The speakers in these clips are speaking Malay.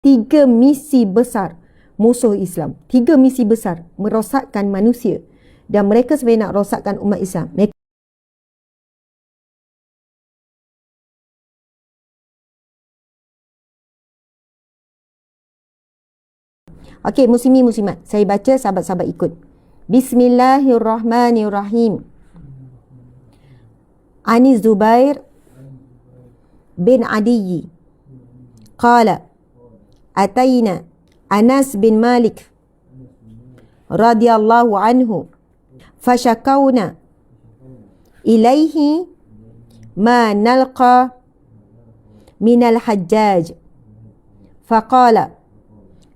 tiga misi besar musuh Islam. Tiga misi besar merosakkan manusia. Dan mereka sebenarnya nak rosakkan umat Islam. Okey, muslimin muslimat. Saya baca, sahabat-sahabat ikut. Bismillahirrahmanirrahim. Ani Zubair bin Adiyi qala atayna Anas bin Malik radhiyallahu anhu fashakawna ilaihi ma nalqa minal hajjaj faqala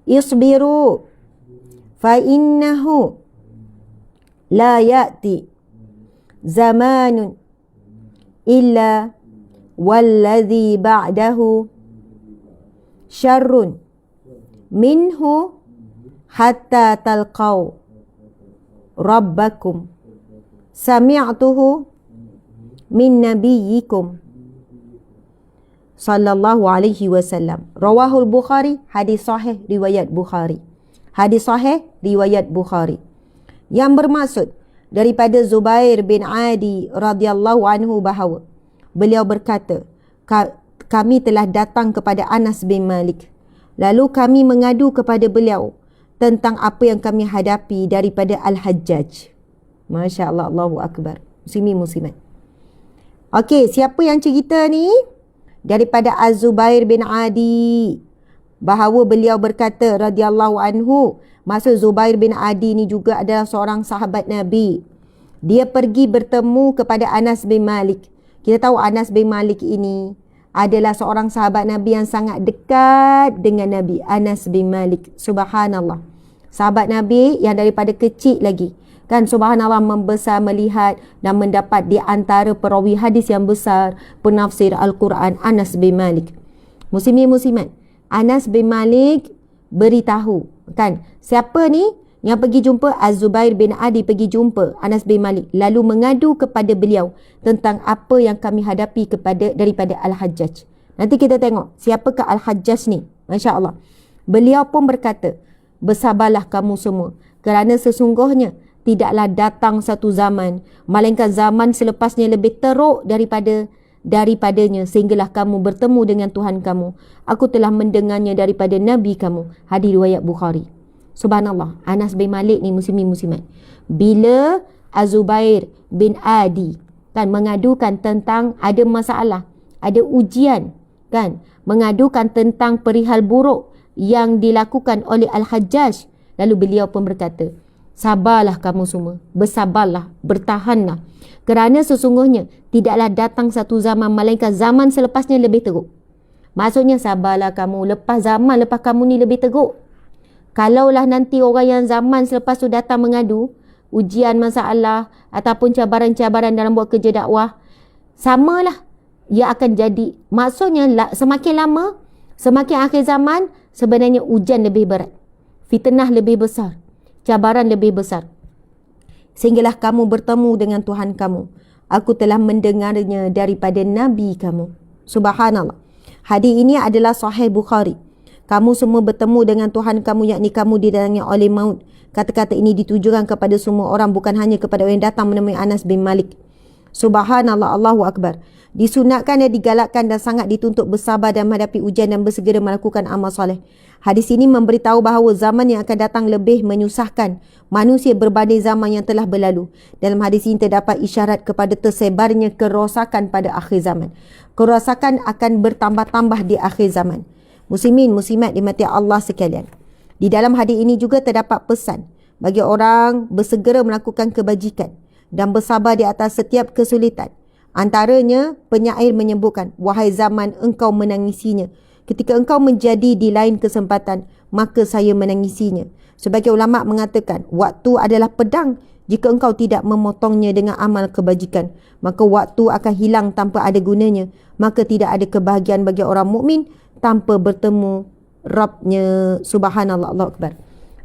isbiru fa innahu la ya'ti zamanun illa walladhi ba'dahu syarrun minhu hatta talqaw rabbakum sami'tuhu min nabiyyikum sallallahu alaihi wasallam. Rawahul Bukhari, hadis sahih riwayat Bukhari. Hadis sahih riwayat Bukhari. Yang bermaksud daripada Zubair bin Adi radhiyallahu anhu bahawa beliau berkata, kami telah datang kepada Anas bin Malik. Lalu kami mengadu kepada beliau tentang apa yang kami hadapi daripada Al-Hajjaj. Masya Allah, Allahu Akbar. Muslimin muslimat. Okey, siapa yang cerita ni? Daripada Az-Zubair bin Adi. Bahawa beliau berkata radhiyallahu anhu. Maksud Zubair bin Adi ni juga adalah seorang sahabat Nabi. Dia pergi bertemu kepada Anas bin Malik. Kita tahu Anas bin Malik ini adalah seorang sahabat Nabi yang sangat dekat dengan Nabi. Anas bin Malik. Subhanallah. Sahabat Nabi yang daripada kecil lagi. Kan subhanallah membesar melihat dan mendapat di antara perawi hadis yang besar penafsir Al-Quran, Anas bin Malik. Muslimin muslimat. Anas bin Malik beritahu. Kan siapa ni yang pergi jumpa? Az-Zubair bin Adi pergi jumpa Anas bin Malik. Lalu mengadu kepada beliau tentang apa yang kami hadapi daripada Al-Hajjaj. Nanti kita tengok siapakah Al-Hajjaj ni. Masya Allah. Beliau pun berkata, bersabarlah kamu semua. Kerana sesungguhnya tidaklah datang satu zaman, melainkan zaman selepasnya lebih teruk daripadanya, sehinggalah kamu bertemu dengan Tuhan kamu. Aku telah mendengarnya daripada Nabi kamu. Hadis riwayat Bukhari. Subhanallah. Anas bin Malik ni muslimin muslimat. Bila Az-Zubair bin Adi kan mengadukan tentang ada masalah, ada ujian, kan, mengadukan tentang perihal buruk yang dilakukan oleh Al-Hajjaj, lalu beliau pun berkata, sabarlah kamu semua, bersabarlah, bertahanlah. Kerana sesungguhnya tidaklah datang satu zaman, melainkan zaman selepasnya lebih teruk. Maksudnya sabarlah kamu, lepas kamu ni lebih teruk. Kalaulah nanti orang yang zaman selepas tu datang mengadu, ujian masalah ataupun cabaran-cabaran dalam buat kerja dakwah, samalah ia akan jadi. Maksudnya semakin lama, semakin akhir zaman, sebenarnya ujian lebih berat, fitnah lebih besar, cabaran lebih besar. Sehinggalah kamu bertemu dengan Tuhan kamu. Aku telah mendengarnya daripada Nabi kamu. Subhanallah. Hadis ini adalah Sahih Bukhari. Kamu semua bertemu dengan Tuhan kamu, yakni kamu didatangi oleh maut. Kata-kata ini ditujukan kepada semua orang, bukan hanya kepada orang yang datang menemui Anas bin Malik. Subhanallah, Allahu Akbar. Disunatkan dan digalakkan dan sangat dituntut bersabar dan menghadapi ujian dan bersegera melakukan amal soleh. Hadis ini memberitahu bahawa zaman yang akan datang lebih menyusahkan manusia berbanding zaman yang telah berlalu. Dalam hadis ini terdapat isyarat kepada tersebarnya kerosakan pada akhir zaman. Kerosakan akan bertambah-tambah di akhir zaman. Muslimin, muslimat dimati Allah sekalian. Di dalam hadis ini juga terdapat pesan bagi orang bersegera melakukan kebajikan dan bersabar di atas setiap kesulitan. Antaranya, penyair menyebutkan, wahai zaman, engkau menangisinya. Ketika engkau menjadi di lain kesempatan, maka saya menangisinya. Sebagai ulama mengatakan, waktu adalah pedang. Jika engkau tidak memotongnya dengan amal kebajikan, maka waktu akan hilang tanpa ada gunanya. Maka tidak ada kebahagiaan bagi orang mukmin tanpa bertemu Rabbnya. Subhanallah, Allahu Akbar.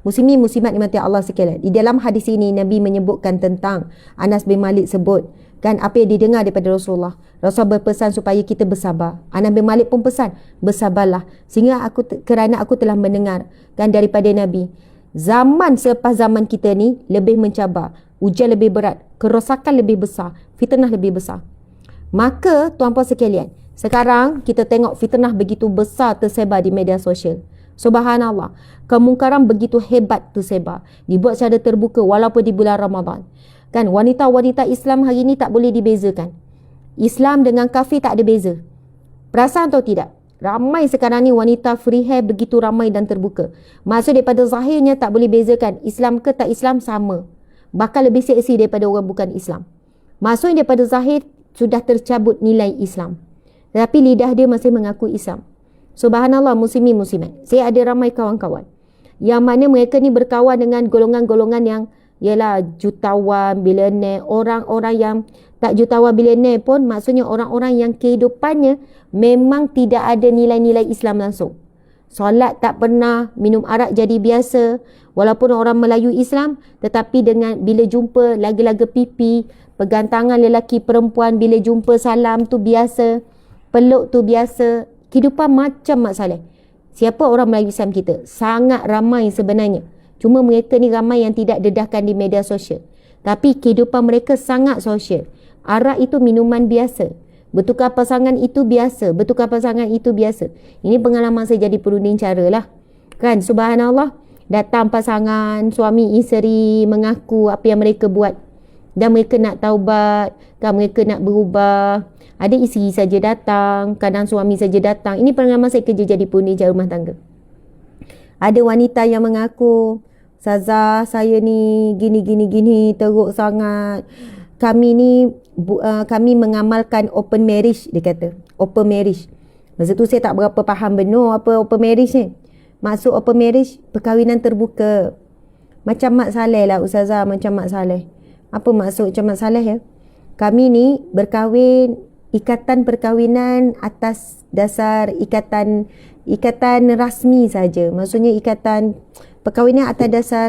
Muslimin muslimat dimati Allah sekalian. Di dalam hadis ini Nabi menyebutkan tentang Anas bin Malik sebut Kan apa yang didengar daripada Rasulullah. Rasulullah berpesan supaya kita bersabar. Anas bin Malik pun pesan, bersabarlah. Sehingga kerana aku telah mendengar kan daripada Nabi. Zaman selepas zaman kita ni lebih mencabar, ujian lebih berat, kerosakan lebih besar, fitnah lebih besar. Maka tuan-puan sekalian, sekarang kita tengok fitnah begitu besar tersebar di media sosial. Subhanallah, kemungkaran begitu hebat tersebar, dibuat secara terbuka walaupun di bulan Ramadan. Kan wanita-wanita Islam hari ini tak boleh dibezakan. Islam dengan kafir tak ada beza. Perasan atau tidak? Ramai sekarang ni wanita free hair begitu ramai dan terbuka. Maksud daripada zahirnya tak boleh bezakan Islam ke tak Islam sama. Bahkan lebih seksi daripada orang bukan Islam. Maksudnya daripada zahir sudah tercabut nilai Islam. Tetapi lidah dia masih mengaku Islam. Subhanallah muslimin muslimat. Saya ada ramai kawan-kawan yang mana mereka ni berkawan dengan golongan-golongan yang ialah jutawan, bilioner, orang-orang yang tak jutawan bilioner pun, maksudnya orang-orang yang kehidupannya memang tidak ada nilai-nilai Islam langsung. Solat tak pernah, minum arak jadi biasa, walaupun orang Melayu Islam, tetapi dengan bila jumpa laga-laga pipi, pegang tangan lelaki perempuan, bila jumpa salam tu biasa, peluk tu biasa, kehidupan macam Mak Saleh. Siapa orang Melayu Islam kita? Sangat ramai sebenarnya. Cuma mereka ni ramai yang tidak dedahkan di media sosial. Tapi kehidupan mereka sangat sosial. Arak itu minuman biasa. Bertukar pasangan itu biasa. Bertukar pasangan itu biasa. Ini pengalaman saya jadi perunding cara lah. Kan, subhanallah. Datang pasangan, suami isteri mengaku apa yang mereka buat. Dan mereka nak taubat. Kan, mereka nak berubah. Ada isteri saja datang. Kadang suami saja datang. Ini pengalaman saya kerja jadi perunding cara rumah tangga. Ada wanita yang mengaku, Ustazah, saya ni gini, teruk sangat. Kami ni, kami mengamalkan open marriage, dia kata. Open marriage. Masa tu saya tak berapa faham benar apa open marriage ni. Maksud open marriage, perkahwinan terbuka. Macam Mak Saleh lah Ustazah, macam Mak Saleh. Apa maksud macam Mak Saleh ya? Kami ni berkahwin, ikatan perkahwinan atas dasar ikatan rasmi saja. Maksudnya ikatan perkahwinan atas dasar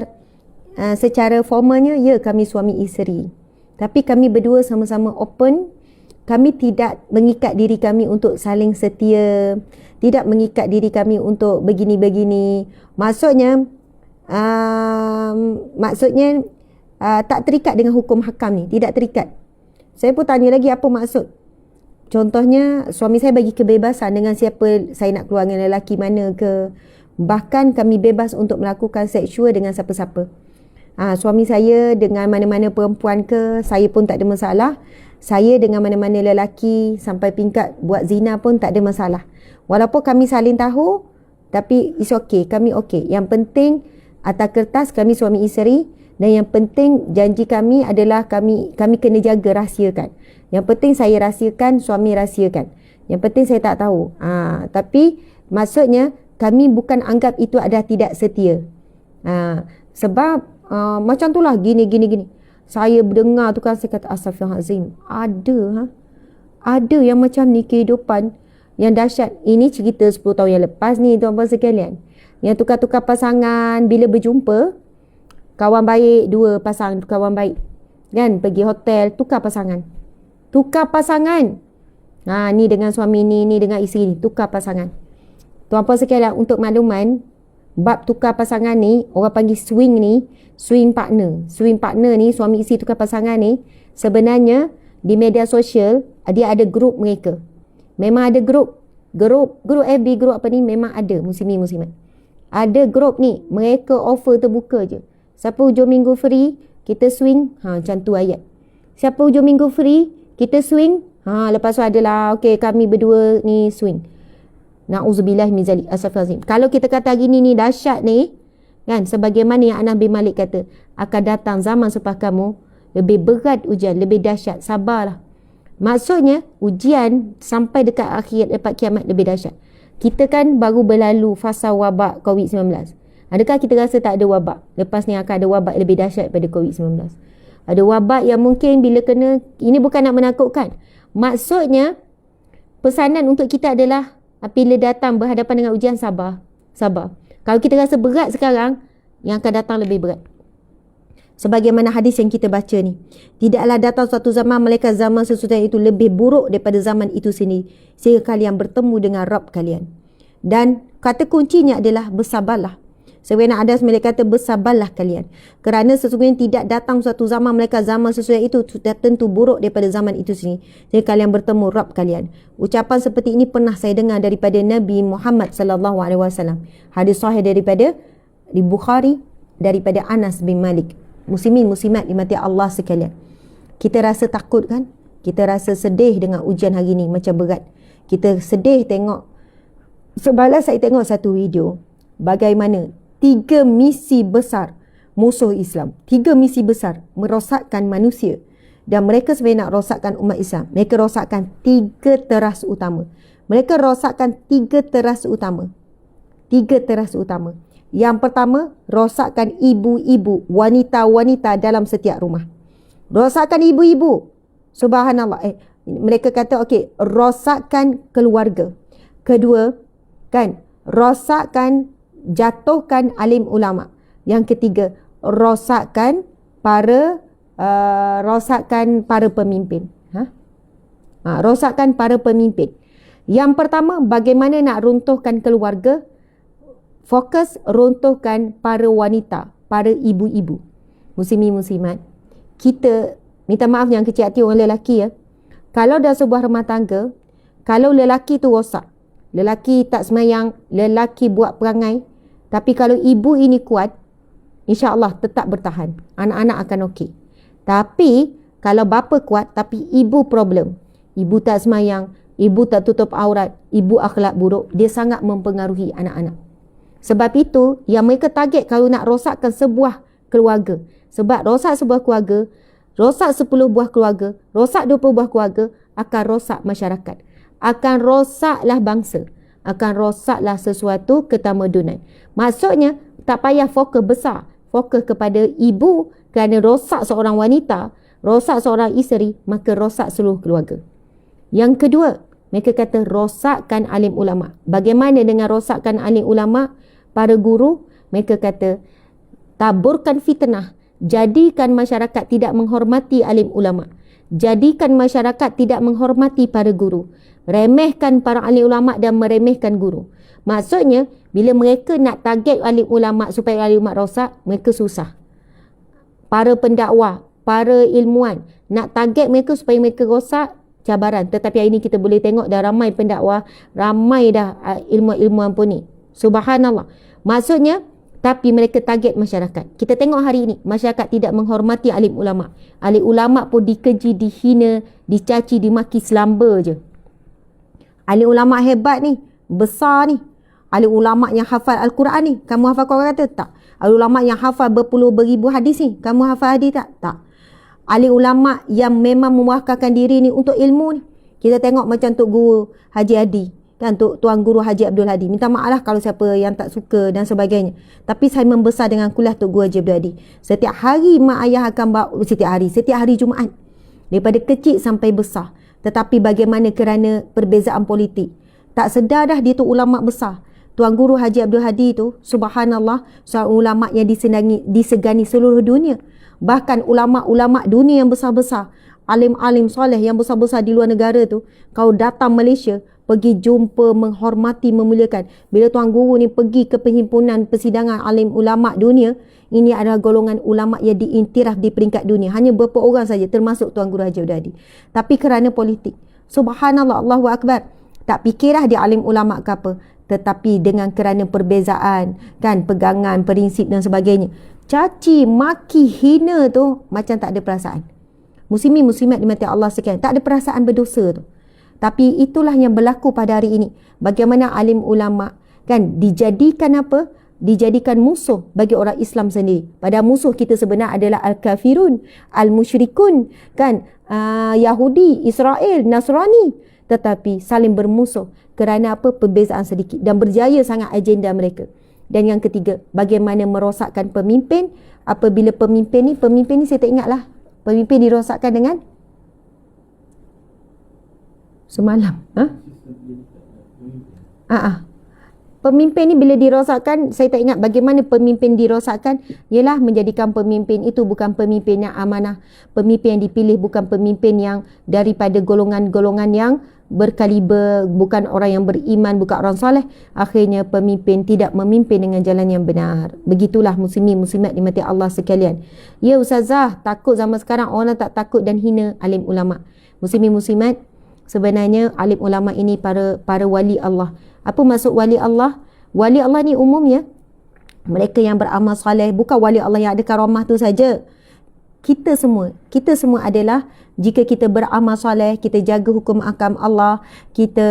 secara formalnya, ya kami suami isteri. Tapi kami berdua sama-sama open. Kami tidak mengikat diri kami untuk saling setia. Tidak mengikat diri kami untuk begini-begini. Maksudnya tak terikat dengan hukum hakam ni. Tidak terikat. Saya pun tanya lagi apa maksud. Contohnya, suami saya bagi kebebasan dengan siapa saya nak keluar dengan lelaki mana ke. Bahkan kami bebas untuk melakukan seksual dengan siapa-siapa. Suami saya dengan mana-mana perempuan ke, saya pun tak ada masalah. Saya dengan mana-mana lelaki sampai tingkat buat zina pun tak ada masalah. Walaupun kami saling tahu, tapi it's okay, kami okay. Yang penting atas kertas kami suami isteri, dan yang penting janji kami adalah kami kena jaga, rahsiakan. Yang penting saya rahsiakan, suami rahsiakan. Yang penting saya tak tahu. Tapi maksudnya kami bukan anggap itu adalah tidak setia. Sebab macam tu lah gini. Saya berdengar tu kan, saya kata astaghfirullahalazim. Ada yang macam ni kehidupan yang dahsyat. Ini cerita 10 tahun yang lepas ni tuan-puan sekalian. Yang tukar-tukar pasangan bila berjumpa, kawan baik, dua pasang kawan baik. Kan, pergi hotel, tukar pasangan. Ni dengan suami ni dengan isteri ni, tukar pasangan. Tuan-puan sekalian, untuk makluman, bab tukar pasangan ni, orang panggil swing partner. Swing partner ni, suami isteri tukar pasangan ni, sebenarnya di media sosial, dia ada grup mereka. Memang ada grup FB, grup apa ni, memang ada muslimin muslimat. Ada grup ni, mereka offer terbuka je. Siapa hujung minggu free, kita swing. Macam tu ayat. Siapa hujung minggu free, kita swing. Lepas tu adalah, okey, kami berdua ni swing. Na'udzubillah min zalik. Astaghfirullahalazim. Kalau kita kata hari ni dahsyat ni, kan, sebagaimana yang Anas bin Malik kata, akan datang zaman selepas kamu, lebih berat ujian, lebih dahsyat. Sabarlah. Maksudnya, ujian sampai dekat akhirat, dekat kiamat lebih dahsyat. Kita kan baru berlalu fasa wabak COVID-19. Adakah kita rasa tak ada wabak? Lepas ni akan ada wabak lebih dahsyat daripada COVID-19. Ada wabak yang mungkin bila kena, ini bukan nak menakutkan. Maksudnya, pesanan untuk kita adalah, bila datang berhadapan dengan ujian, sabar. Kalau kita rasa berat sekarang, yang akan datang lebih berat. Sebagaimana hadis yang kita baca ni. Tidaklah datang suatu zaman malaikat zaman sesuatu itu lebih buruk daripada zaman itu sendiri. Sehingga kalian bertemu dengan Rabb kalian. Dan kata kuncinya adalah bersabarlah. Sebenarnya ada mereka kata bersabarlah kalian. Kerana sesungguhnya tidak datang suatu zaman malaikat zaman sesuatu itu sudah tentu buruk daripada zaman itu sendiri. Jadi kalian bertemu Rabb kalian. Ucapan seperti ini pernah saya dengar daripada Nabi Muhammad sallallahu alaihi wasallam. Hadis sahih daripada di Bukhari daripada Anas bin Malik. Muslimin muslimat dimati Allah sekalian. Kita rasa takut kan? Kita rasa sedih dengan ujian hari ni macam berat. Kita sedih tengok. Sebalas saya tengok satu video bagaimana 3 misi besar musuh Islam. 3 misi besar merosakkan manusia. Dan mereka sebenarnya nak rosakkan umat Islam. Mereka rosakkan 3 teras utama. Mereka rosakkan 3 teras utama. 3 teras utama. Yang pertama, rosakkan ibu-ibu, wanita-wanita dalam setiap rumah. Rosakkan ibu-ibu. Subhanallah. Mereka kata okey, rosakkan keluarga. Kedua, kan, rosakkan jatuhkan alim ulama. Yang ketiga, rosakkan para pemimpin. Rosakkan para pemimpin. Yang pertama, bagaimana nak runtuhkan keluarga? Fokus runtuhkan para wanita, para ibu-ibu. Muslimin muslimat. Kita minta maaf yang kecil hati orang lelaki ya. Kalau dah sebuah rumah tangga, kalau lelaki tu rosak, lelaki tak semayang, lelaki buat perangai, tapi kalau ibu ini kuat, insya-Allah tetap bertahan. Anak-anak akan okey. Tapi kalau bapa kuat tapi ibu problem, ibu tak semayang, ibu tak tutup aurat, ibu akhlak buruk, dia sangat mempengaruhi anak-anak. Sebab itu yang mereka target kalau nak rosakkan sebuah keluarga. Sebab rosak sebuah keluarga, rosak 10 buah keluarga, rosak 20 buah keluarga, akan rosak masyarakat. Akan rosaklah bangsa. Akan rosaklah sesuatu ketamadunan. Maksudnya, tak payah fokus besar. Fokus kepada ibu kerana rosak seorang wanita, rosak seorang isteri, maka rosak seluruh keluarga. Yang kedua, mereka kata rosakkan alim ulama. Bagaimana dengan rosakkan alim ulama? Para guru, mereka kata taburkan fitnah. Jadikan masyarakat tidak menghormati alim ulama. Jadikan masyarakat tidak menghormati para guru. Remehkan para alim ulama dan meremehkan guru. Maksudnya, bila mereka nak target alim ulama supaya alim ulama rosak, mereka susah. Para pendakwah, para ilmuwan, nak target mereka supaya mereka rosak, cabaran. Tetapi hari ini kita boleh tengok dah ramai pendakwah, ramai dah ilmuwan pun ni. Subhanallah. Maksudnya, tapi mereka target masyarakat. Kita tengok hari ini, masyarakat tidak menghormati alim ulama. Alim ulama pun dikeji, dihina, dicaci, dimaki, selamba je. Alim ulama hebat ni, besar ni. Alim ulama yang hafal Al-Quran ni, kamu hafal Quran kata? Tak. Alim ulama yang hafal berpuluh beribu hadis ni, kamu hafal hadis tak? Tak. Alim ulama yang memang memuakarkan diri ni untuk ilmu ni. Kita tengok macam Tok Guru Haji Adi, kan, Tuan Guru Haji Abdul Hadi. Minta maaf lah kalau siapa yang tak suka dan sebagainya. Tapi saya membesar dengan kuliah Tok Guru Haji Abdul Hadi. Setiap hari mak ayah akan bawa, setiap hari Jumaat. Daripada kecil sampai besar. Tetapi bagaimana kerana perbezaan politik. Tak sedar dah dia tu ulama besar. Tuan Guru Haji Abdul Hadi tu, subhanallah, seorang ulama yang disegani seluruh dunia. Bahkan ulama-ulama dunia yang besar-besar, alim-alim soleh yang besar-besar di luar negara tu, kau datang Malaysia, pergi jumpa, menghormati, memuliakan. Bila Tuan Guru ni pergi ke perhimpunan persidangan alim ulama dunia, ini adalah golongan ulama yang diiktiraf di peringkat dunia. Hanya beberapa orang saja, termasuk Tuan Guru Haji Abdul Hadi. Tapi kerana politik, subhanallah, Allahu Akbar, tak fikirlah dia alim ulama ke apa. Tetapi dengan kerana perbezaan, kan, pegangan, prinsip dan sebagainya, caci, maki, hina tu macam tak ada perasaan. Muslimin muslimat dimati Allah sekalian, tak ada perasaan berdosa tu. Tapi itulah yang berlaku pada hari ini. Bagaimana alim ulama, kan, dijadikan apa? Dijadikan musuh bagi orang Islam sendiri. Padahal musuh kita sebenarnya adalah al-kafirun, al-musyrikun, kan, Yahudi, Israel, Nasrani. Tetapi saling bermusuh kerana apa? Perbezaan sedikit, dan berjaya sangat agenda mereka. Dan yang ketiga, bagaimana merosakkan pemimpin. Apabila pemimpin ni saya tak ingatlah, pemimpin dirosakkan dengan semalam. Pemimpin ni bila dirosakkan, saya tak ingat bagaimana pemimpin dirosakkan, ialah menjadikan pemimpin itu bukan pemimpin yang amanah. Pemimpin yang dipilih bukan pemimpin yang daripada golongan-golongan yang berkaliber, bukan orang yang beriman, bukan orang soleh. Akhirnya pemimpin tidak memimpin dengan jalan yang benar. Begitulah muslimin muslimat dimati Allah sekalian. Ya ustazah, takut zaman sekarang orang tak takut dan hina alim ulama. Muslimin muslimat, sebenarnya alim ulama ini para wali Allah. Apa maksud wali Allah? Wali Allah ni umumnya mereka yang beramal soleh, bukan wali Allah yang ada karamah tu saja. Kita semua adalah, jika kita beramal soleh, kita jaga hukum ahkam Allah, kita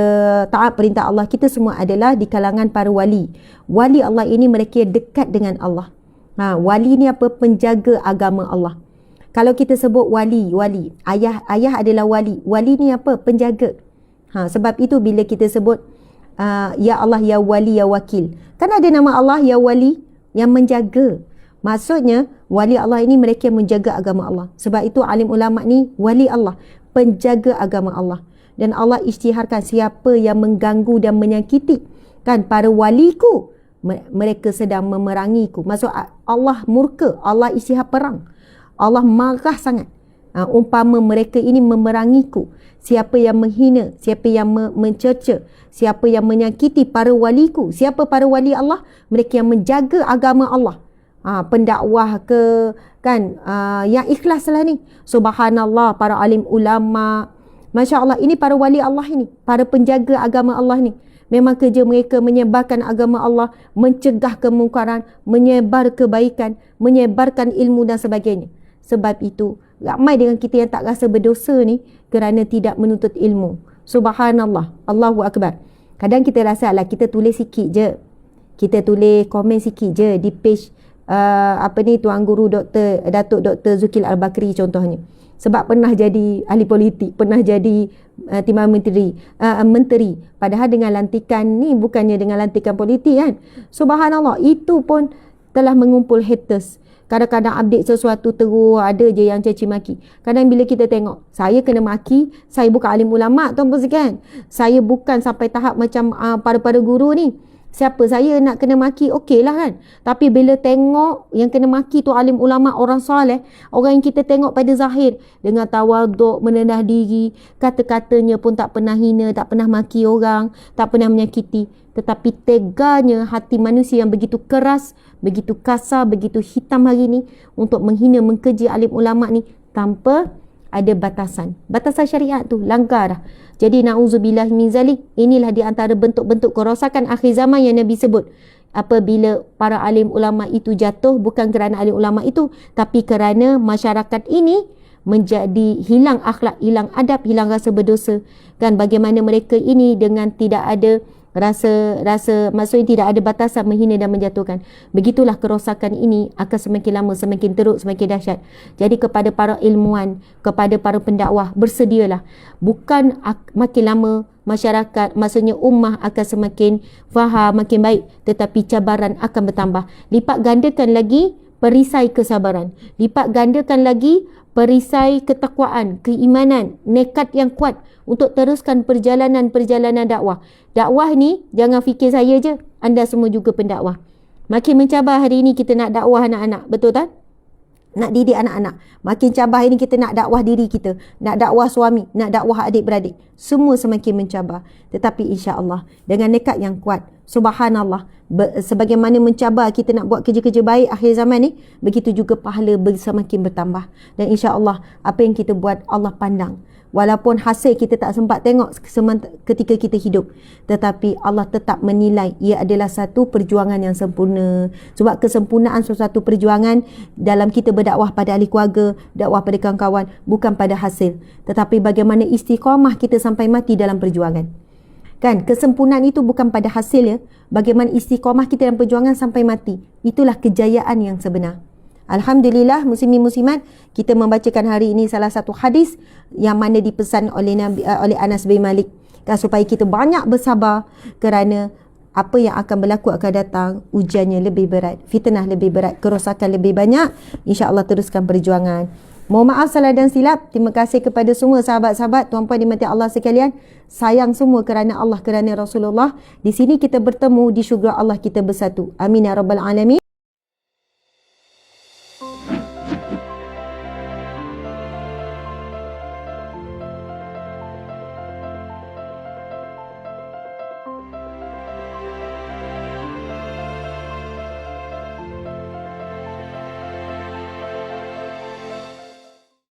taat perintah Allah, kita semua adalah di kalangan para wali. Wali Allah ini mereka dekat dengan Allah. Wali ni apa? Penjaga agama Allah. Kalau kita sebut wali, ayah adalah wali. Wali ni apa? Penjaga. Sebab itu bila kita sebut ya Allah, ya wali, ya wakil, kan ada nama Allah ya wali, yang menjaga. Maksudnya wali Allah ini mereka yang menjaga agama Allah. Sebab itu alim ulama ni wali Allah, penjaga agama Allah. Dan Allah isytiharkan siapa yang mengganggu dan menyakiti kan para waliku, mereka sedang memerangiku. Maksud Allah murka, Allah isytihar perang, Allah marah sangat. Umpama mereka ini memerangiku. Siapa yang menghina, siapa yang mencerca, siapa yang menyakiti para waliku. Siapa para wali Allah? Mereka yang menjaga agama Allah. Pendakwah ke kan, yang ikhlas lah ni. Subhanallah, para alim ulama, Masya Allah, ini para wali Allah ini, para penjaga agama Allah ni. Memang kerja mereka menyebarkan agama Allah, mencegah kemungkaran, menyebar kebaikan, menyebarkan ilmu dan sebagainya. Sebab itu ramai dengan kita yang tak rasa berdosa ni kerana tidak menuntut ilmu. Subhanallah, Allahu Akbar. Kadang kita rasa lah kita tulis sikit je, kita tulis komen sikit je di page Tuan Guru Datuk Dr. Zukil Al-Bakri contohnya. Sebab pernah jadi ahli politik, pernah jadi timbalan menteri. Padahal dengan lantikan ni bukannya dengan lantikan politik kan. Subhanallah, itu pun telah mengumpul haters. Kadang-kadang update sesuatu terus ada je yang caci maki. Kadang bila kita tengok, saya kena maki, saya bukan alim ulama tuan-puan sekalian. Saya bukan sampai tahap macam para guru ni. Siapa saya nak kena maki, okey lah kan. Tapi bila tengok yang kena maki tu alim ulama, orang soleh, orang yang kita tengok pada zahir dengan tawaduk, merendah diri, kata-katanya pun tak pernah hina, tak pernah maki orang, tak pernah menyakiti. Tetapi teganya hati manusia yang begitu keras, begitu kasar, begitu hitam hari ni untuk menghina, mengkeji alim ulama ni tanpa ada batasan. Batasan syariat tu langgar dah. Jadi na'udzubillah min zalik, inilah di antara bentuk-bentuk kerosakan akhir zaman yang Nabi sebut. Apabila para alim ulama itu jatuh, bukan kerana alim ulama itu, tapi kerana masyarakat ini menjadi hilang akhlak, hilang adab, hilang rasa berdosa. Kan bagaimana mereka ini dengan tidak ada rasa maksudnya tidak ada batasan menghina dan menjatuhkan. Begitulah kerosakan ini akan semakin lama semakin teruk, semakin dahsyat. Jadi kepada para ilmuwan, kepada para pendakwah, bersedialah. Bukan makin lama masyarakat, maksudnya ummah akan semakin faham, makin baik, tetapi cabaran akan bertambah. Lipat gandakan lagi perisai kesabaran, lipat gandakan lagi perisai ketakwaan, keimanan, nekat yang kuat untuk teruskan perjalanan dakwah. Dakwah ni jangan fikir saya je, anda semua juga pendakwah. Makin mencabar hari ini kita nak dakwah anak-anak, betul tak? Nak didik anak-anak. Makin cabar ini kita nak dakwah diri kita, nak dakwah suami, nak dakwah adik-beradik. Semua semakin mencabar. Tetapi insya-Allah dengan nekat yang kuat, subhanallah, sebagaimana mencabar kita nak buat kerja-kerja baik akhir zaman ni, begitu juga pahala semakin bertambah. Dan insya-Allah apa yang kita buat Allah pandang. Walaupun hasil kita tak sempat tengok ketika kita hidup, tetapi Allah tetap menilai ia adalah satu perjuangan yang sempurna. Sebab kesempurnaan suatu perjuangan dalam kita berdakwah pada ahli keluarga, dakwah pada kawan-kawan, bukan pada hasil, tetapi bagaimana istiqamah kita sampai mati dalam perjuangan. Kan, kesempurnaan itu bukan pada hasil ya, bagaimana istiqamah kita dalam perjuangan sampai mati. Itulah kejayaan yang sebenar. Alhamdulillah muslimin muslimat, kita membacakan hari ini salah satu hadis yang mana dipesan oleh oleh Anas bin Malik, kan, supaya kita banyak bersabar kerana apa yang akan berlaku akan datang, ujiannya lebih berat, fitnah lebih berat, kerosakan lebih banyak. InsyaAllah teruskan perjuangan. Mohon maaf salah dan silap. Terima kasih kepada semua sahabat-sahabat, tuan-puan dimati Allah sekalian. Sayang semua kerana Allah, kerana Rasulullah. Di sini kita bertemu, di syurga Allah kita bersatu. Amin ya rabbal alamin.